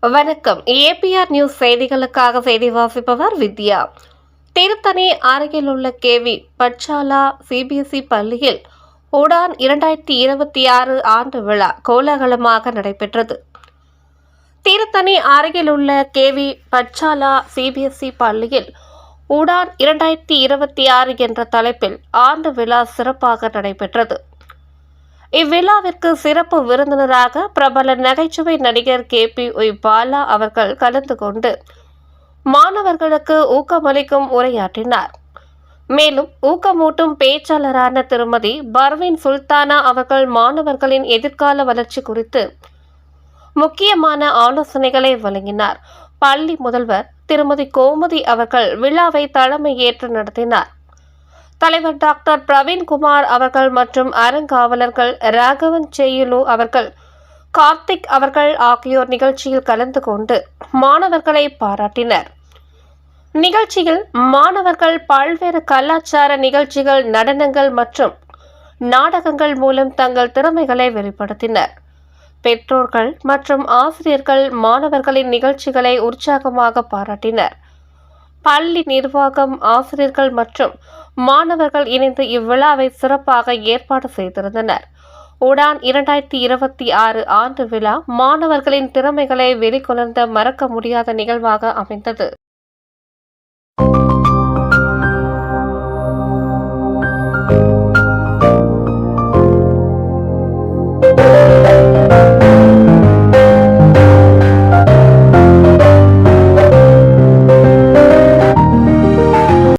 வணக்கம். APR news செய்திகளுக்காக செய்தி வாசிப்பவர் வித்யா. திருத்தணி அருகில் உள்ள கேவி பட்சாலா சிபிஎஸ்இ பள்ளியில் உடான் 2026 ஆண்டு விழா கோலாகலமாக நடைபெற்றது. திருத்தணி அருகில் உள்ள கேவி பட்சாலா சிபிஎஸ்இ பள்ளியில் உடான் 2026 என்ற தலைப்பில் ஆண்டு விழா சிறப்பாக நடைபெற்றது. இவ்விழாவிற்கு சிறப்பு விருந்தினராக பிரபல நகைச்சுவை நடிகர் KP.Y. பாலா அவர்கள் கலந்து கொண்டு மாணவர்களுக்கு ஊக்கமளிக்கும் உரையாற்றினார். மேலும் ஊக்கமூட்டும் பேச்சாளரான திருமதி பர்வீன் சுல்தானா அவர்கள் மாணவர்களின் எதிர்கால வளர்ச்சி குறித்து முக்கியமான ஆலோசனைகளை வழங்கினார். பள்ளி முதல்வர் திருமதி கோமதி அவர்கள் விழாவை தலைமை ஏற்று நடத்தினார். தலைவர் டாக்டர் பிரவீன்குமார் அவர்கள் மற்றும் அறங்காவலர்கள் ராகவன் செய்யுலு அவர்கள், கார்த்திக் அவர்கள் ஆகியோர் நிகழ்ச்சியில் கலந்து கொண்டு மாணவர்களை பாராட்டினர். நிகழ்ச்சியில் மாணவர்கள் பல்வேறு கலாச்சார நிகழ்ச்சிகள், நடனங்கள் மற்றும் நாடகங்கள் மூலம் தங்கள் திறமைகளை வெளிப்படுத்தினர். பெற்றோர்கள் மற்றும் ஆசிரியர்கள் மாணவர்களின் நிகழ்ச்சிகளை உற்சாகமாக பாராட்டினர். பள்ளி நிர்வாகம், ஆசிரியர்கள் மற்றும் மாணவர்கள் இணைந்து இவ்விழாவை சிறப்பாக ஏற்பாடு செய்திருந்தனர். உடான் 2026 ஆண்டு விழா மாணவர்களின் திறமைகளை வெளிக்கொணர்ந்த மறக்க முடியாத நிகழ்வாக அமைந்தது.